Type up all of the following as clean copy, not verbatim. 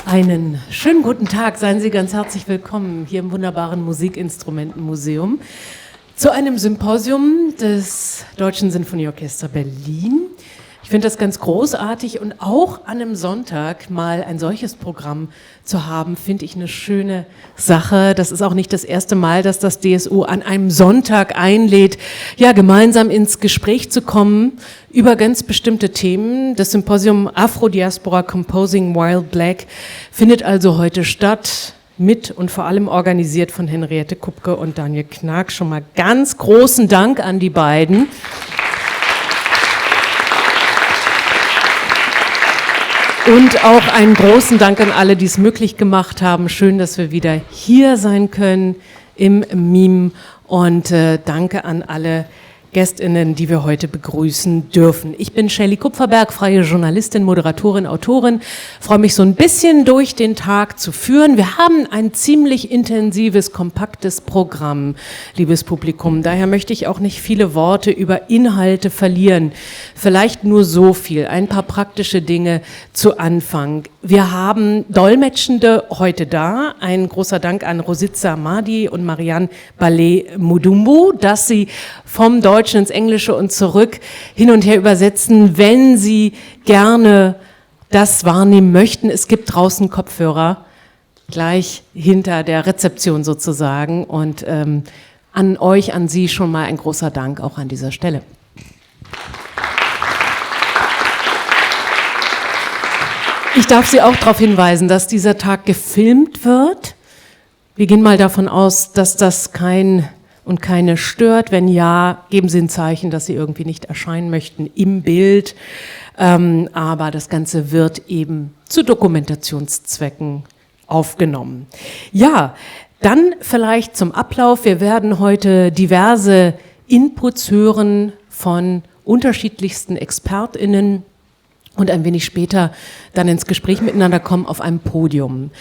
Einen schönen guten Tag, seien Sie ganz herzlich willkommen hier im wunderbaren Musikinstrumentenmuseum zu einem Symposium des Deutschen Sinfonieorchester Berlin. Ich finde das ganz großartig und auch an einem Sonntag mal ein solches Programm zu haben, finde ich eine schöne Sache. Das ist auch nicht das erste Mal, dass das DSO an einem Sonntag einlädt, ja, gemeinsam ins Gespräch zu kommen über ganz bestimmte Themen. Das Symposium Afro-Diaspora Composing While Black findet also heute statt, mit und vor allem organisiert von Henriette Kupke und Daniel Knag. Schon mal ganz großen Dank an die beiden. Und auch einen großen Dank an alle, die es möglich gemacht haben. Schön, dass wir wieder hier sein können im MIM. Und danke an alle GästInnen, die wir heute begrüßen dürfen. Ich bin Shelley Kupferberg, freie Journalistin, Moderatorin, Autorin. Freue mich so ein bisschen durch den Tag zu führen. Wir haben ein ziemlich intensives, kompaktes Programm, liebes Publikum. Daher möchte ich auch nicht viele Worte über Inhalte verlieren. Vielleicht nur so viel, ein paar praktische Dinge zu Anfang. Wir haben Dolmetschende heute da. Ein großer Dank an Rositza Mahdi und Marianne Ballet-Mudumbu, dass sie vom Deutschen ins Englische und zurück hin und her übersetzen, wenn Sie gerne das wahrnehmen möchten. Es gibt draußen Kopfhörer, gleich hinter der Rezeption sozusagen. Und an euch, an Sie schon mal ein großer Dank auch an dieser Stelle. Ich darf Sie auch darauf hinweisen, dass dieser Tag gefilmt wird. Wir gehen mal davon aus, dass das keine stört. Wenn ja, geben Sie ein Zeichen, dass Sie irgendwie nicht erscheinen möchten im Bild. Aber das Ganze wird eben zu Dokumentationszwecken aufgenommen. Ja, dann vielleicht zum Ablauf. Wir werden heute diverse Inputs hören von unterschiedlichsten ExpertInnen und ein wenig später dann ins Gespräch miteinander kommen auf einem Podium.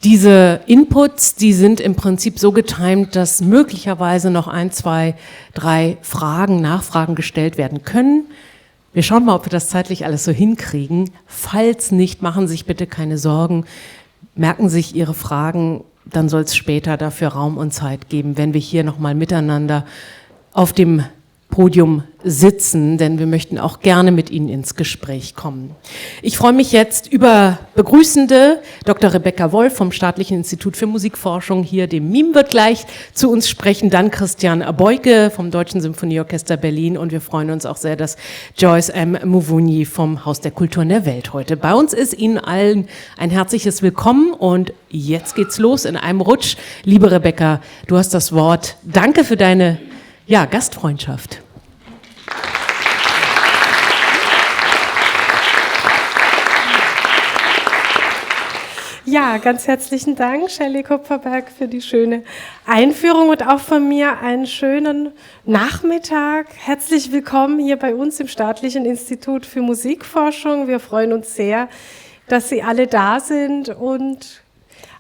Diese Inputs, die sind im Prinzip so getimt, dass möglicherweise noch 1, 2, 3 Nachfragen gestellt werden können. Wir schauen mal, ob wir das zeitlich alles so hinkriegen. Falls nicht, machen Sie sich bitte keine Sorgen. Merken Sie sich Ihre Fragen, dann soll es später dafür Raum und Zeit geben, wenn wir hier nochmal miteinander auf dem Podium sitzen, denn wir möchten auch gerne mit Ihnen ins Gespräch kommen. Ich freue mich jetzt über Begrüßende. Dr. Rebecca Wolf vom Staatlichen Institut für Musikforschung hier, dem MIM, wird gleich zu uns sprechen. Dann Christian Beuke vom Deutschen Sinfonieorchester Berlin und wir freuen uns auch sehr, dass Joyce M. Muvunyi vom Haus der Kulturen der Welt heute bei uns ist. Ihnen allen ein herzliches Willkommen und jetzt geht's los in einem Rutsch. Liebe Rebecca, du hast das Wort. Danke für deine Gastfreundschaft. Ja, ganz herzlichen Dank, Shelley Kupferberg, für die schöne Einführung und auch von mir einen schönen Nachmittag. Herzlich willkommen hier bei uns im Staatlichen Institut für Musikforschung. Wir freuen uns sehr, dass Sie alle da sind und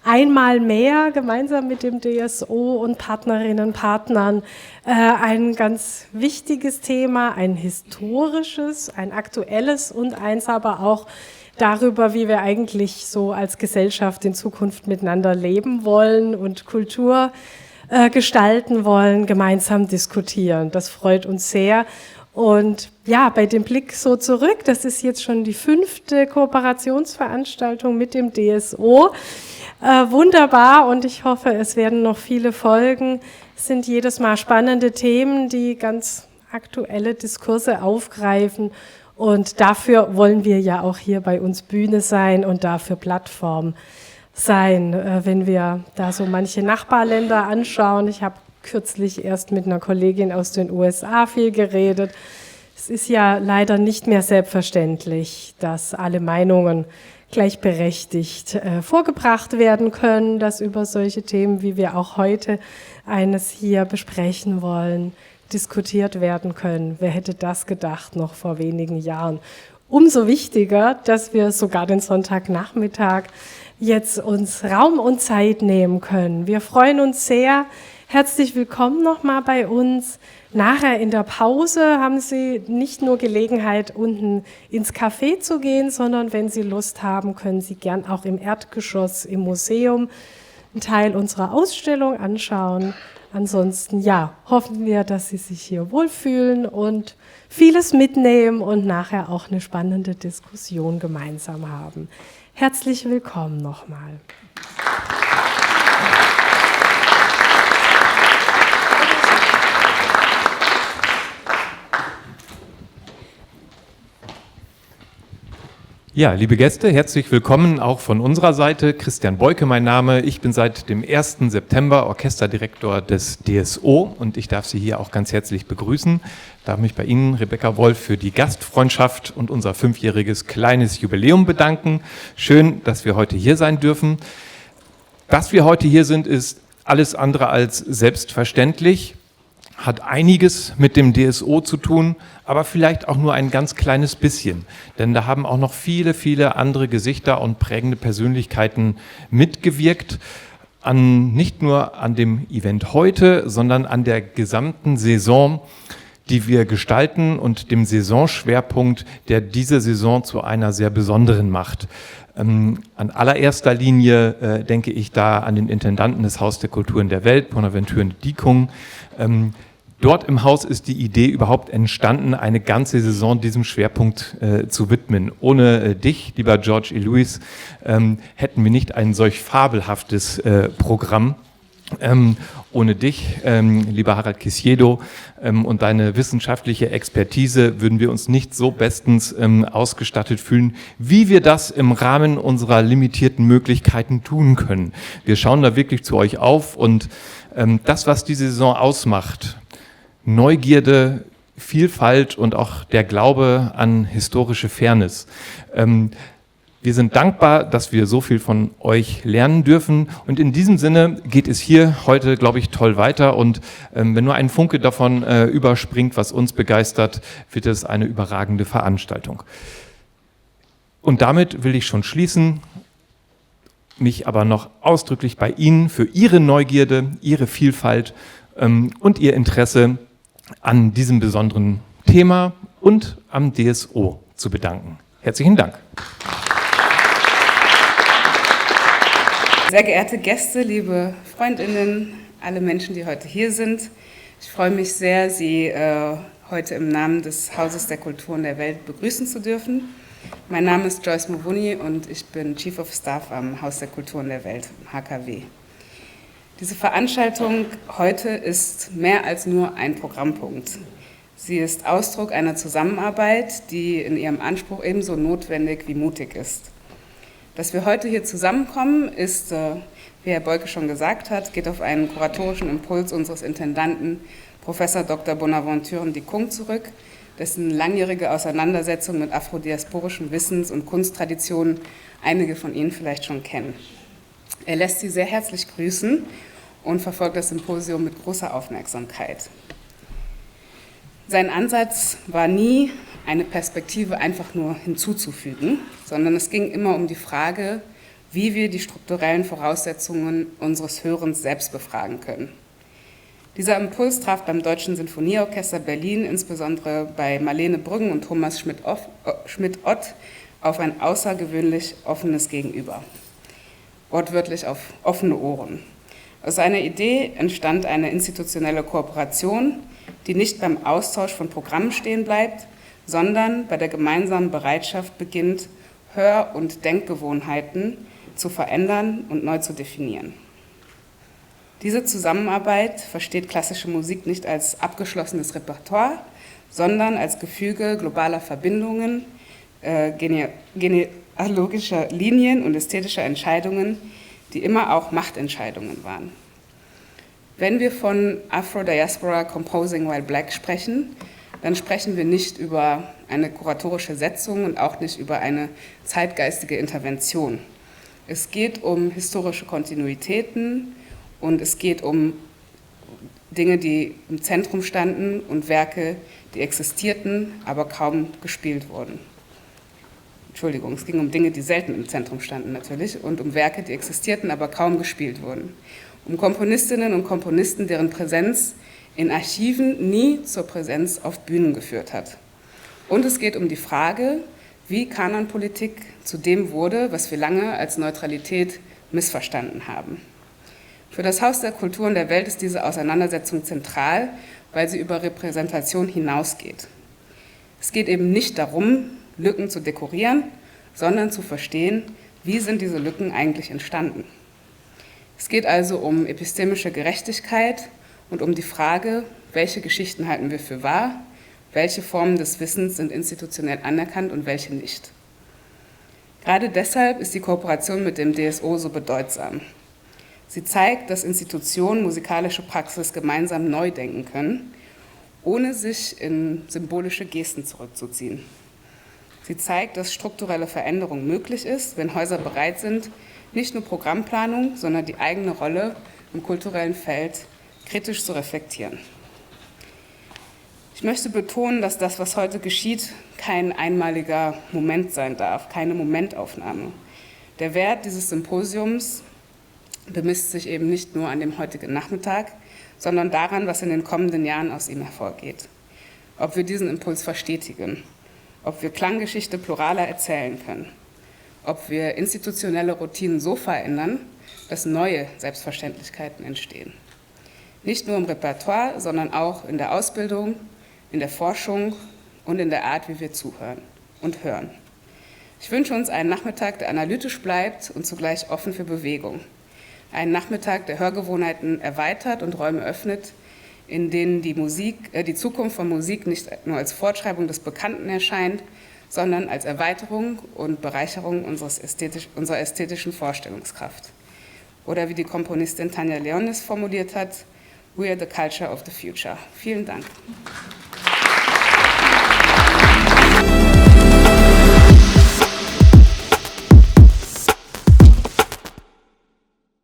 einmal mehr gemeinsam mit dem DSO und Partnerinnen und Partnern ein ganz wichtiges Thema, ein historisches, ein aktuelles und eins aber auch darüber, wie wir eigentlich so als Gesellschaft in Zukunft miteinander leben wollen und Kultur gestalten wollen, gemeinsam diskutieren. Das freut uns sehr. Und ja, bei dem Blick so zurück, das ist jetzt schon die 5. Kooperationsveranstaltung mit dem DSO. Wunderbar und ich hoffe, es werden noch viele folgen. Es sind jedes Mal spannende Themen, die ganz aktuelle Diskurse aufgreifen und dafür wollen wir ja auch hier bei uns Bühne sein und dafür Plattform sein. Wenn wir da so manche Nachbarländer anschauen, ich habe kürzlich erst mit einer Kollegin aus den USA viel geredet. Es ist ja leider nicht mehr selbstverständlich, dass alle Meinungen gleichberechtigt vorgebracht werden können, dass über solche Themen, wie wir auch heute eines hier besprechen wollen, diskutiert werden können. Wer hätte das gedacht noch vor wenigen Jahren? Umso wichtiger, dass wir sogar den Sonntagnachmittag jetzt uns Raum und Zeit nehmen können. Wir freuen uns sehr, Herzlich willkommen nochmal bei uns. Nachher in der Pause haben Sie nicht nur Gelegenheit, unten ins Café zu gehen, sondern wenn Sie Lust haben, können Sie gern auch im Erdgeschoss im Museum einen Teil unserer Ausstellung anschauen. Ansonsten, ja, hoffen wir, dass Sie sich hier wohlfühlen und vieles mitnehmen und nachher auch eine spannende Diskussion gemeinsam haben. Herzlich willkommen nochmal. Ja, liebe Gäste, herzlich willkommen auch von unserer Seite. Christian Beuke mein Name. Ich bin seit dem 1. September Orchesterdirektor des DSO und ich darf Sie hier auch ganz herzlich begrüßen. Ich darf mich bei Ihnen, Rebecca Wolf, für die Gastfreundschaft und unser 5-jähriges kleines Jubiläum bedanken. Schön, dass wir heute hier sein dürfen. Dass wir heute hier sind, ist alles andere als selbstverständlich. Hat einiges mit dem DSO zu tun, aber vielleicht auch nur ein ganz kleines bisschen. Denn da haben auch noch viele, viele andere Gesichter und prägende Persönlichkeiten mitgewirkt. Nicht nur an dem Event heute, sondern an der gesamten Saison, die wir gestalten und dem Saisonschwerpunkt, der diese Saison zu einer sehr besonderen macht. An allererster Linie denke ich da an den Intendanten des Haus der Kulturen der Welt, Bonaventure Ndikung. Dort im Haus ist die Idee überhaupt entstanden, eine ganze Saison diesem Schwerpunkt zu widmen. Ohne dich, lieber George E. Lewis, hätten wir nicht ein solch fabelhaftes Programm. Ohne dich, lieber Harald Kisiedo, und deine wissenschaftliche Expertise würden wir uns nicht so bestens ausgestattet fühlen, wie wir das im Rahmen unserer limitierten Möglichkeiten tun können. Wir schauen da wirklich zu euch auf und das, was die Saison ausmacht, Neugierde, Vielfalt und auch der Glaube an historische Fairness. Wir sind dankbar, dass wir so viel von euch lernen dürfen und in diesem Sinne geht es hier heute, glaube ich, toll weiter und wenn nur ein Funke davon überspringt, was uns begeistert, wird es eine überragende Veranstaltung. Und damit will ich schon schließen, mich aber noch ausdrücklich bei Ihnen für Ihre Neugierde, Ihre Vielfalt und Ihr Interesse an diesem besonderen Thema und am DSO zu bedanken. Herzlichen Dank. Sehr geehrte Gäste, liebe Freundinnen, alle Menschen, die heute hier sind. Ich freue mich sehr, Sie heute im Namen des Hauses der Kulturen der Welt begrüßen zu dürfen. Mein Name ist Joyce Muvunyi und ich bin Chief of Staff am Haus der Kulturen der Welt, HKW. Diese Veranstaltung heute ist mehr als nur ein Programmpunkt. Sie ist Ausdruck einer Zusammenarbeit, die in ihrem Anspruch ebenso notwendig wie mutig ist. Dass wir heute hier zusammenkommen, ist, wie Herr Beuke schon gesagt hat, geht auf einen kuratorischen Impuls unseres Intendanten, Professor Dr. Bonaventure Ndikung zurück, dessen langjährige Auseinandersetzung mit afrodiasporischen Wissens- und Kunsttraditionen einige von Ihnen vielleicht schon kennen. Er lässt Sie sehr herzlich grüßen und verfolgt das Symposium mit großer Aufmerksamkeit. Sein Ansatz war nie, eine Perspektive einfach nur hinzuzufügen, sondern es ging immer um die Frage, wie wir die strukturellen Voraussetzungen unseres Hörens selbst befragen können. Dieser Impuls traf beim Deutschen Sinfonieorchester Berlin, insbesondere bei Marlene Brüggen und Thomas Schmidt-Ott, auf ein außergewöhnlich offenes Gegenüber. Wortwörtlich auf offene Ohren. Aus seiner Idee entstand eine institutionelle Kooperation, die nicht beim Austausch von Programmen stehen bleibt, sondern bei der gemeinsamen Bereitschaft beginnt, Hör- und Denkgewohnheiten zu verändern und neu zu definieren. Diese Zusammenarbeit versteht klassische Musik nicht als abgeschlossenes Repertoire, sondern als Gefüge globaler Verbindungen, genealogischer Linien und ästhetischer Entscheidungen, die immer auch Machtentscheidungen waren. Wenn wir von Afro-Diaspora Composing While Black sprechen, dann sprechen wir nicht über eine kuratorische Setzung und auch nicht über eine zeitgeistige Intervention. Es geht um historische Kontinuitäten und es geht um Dinge, die im Zentrum standen und Werke, die existierten, aber kaum gespielt wurden. Entschuldigung, es ging um Dinge, die selten im Zentrum standen natürlich und um Werke, die existierten, aber kaum gespielt wurden. um Komponistinnen und Komponisten, deren Präsenz in Archiven nie zur Präsenz auf Bühnen geführt hat. Und es geht um die Frage, wie Kanonpolitik zu dem wurde, was wir lange als Neutralität missverstanden haben. Für das Haus der Kulturen der Welt ist diese Auseinandersetzung zentral, weil sie über Repräsentation hinausgeht. Es geht eben nicht darum, Lücken zu dekorieren, sondern zu verstehen, wie sind diese Lücken eigentlich entstanden. Es geht also um epistemische Gerechtigkeit und um die Frage, welche Geschichten halten wir für wahr, welche Formen des Wissens sind institutionell anerkannt und welche nicht. Gerade deshalb ist die Kooperation mit dem DSO so bedeutsam. Sie zeigt, dass Institutionen musikalische Praxis gemeinsam neu denken können, ohne sich in symbolische Gesten zurückzuziehen. Sie zeigt, dass strukturelle Veränderung möglich ist, wenn Häuser bereit sind, nicht nur Programmplanung, sondern die eigene Rolle im kulturellen Feld kritisch zu reflektieren. Ich möchte betonen, dass das, was heute geschieht, kein einmaliger Moment sein darf, keine Momentaufnahme. Der Wert dieses Symposiums bemisst sich eben nicht nur an dem heutigen Nachmittag, sondern daran, was in den kommenden Jahren aus ihm hervorgeht. Ob wir diesen Impuls verstetigen, ob wir Klanggeschichte pluraler erzählen können, ob wir institutionelle Routinen so verändern, dass neue Selbstverständlichkeiten entstehen. Nicht nur im Repertoire, sondern auch in der Ausbildung, in der Forschung und in der Art, wie wir zuhören und hören. Ich wünsche uns einen Nachmittag, der analytisch bleibt und zugleich offen für Bewegung. Einen Nachmittag, der Hörgewohnheiten erweitert und Räume öffnet, in denen die Zukunft von Musik nicht nur als Fortschreibung des Bekannten erscheint, sondern als Erweiterung und Bereicherung unserer ästhetischen Vorstellungskraft. Oder wie die Komponistin Tanja Leon es formuliert hat, "We are the culture of the future." Vielen Dank.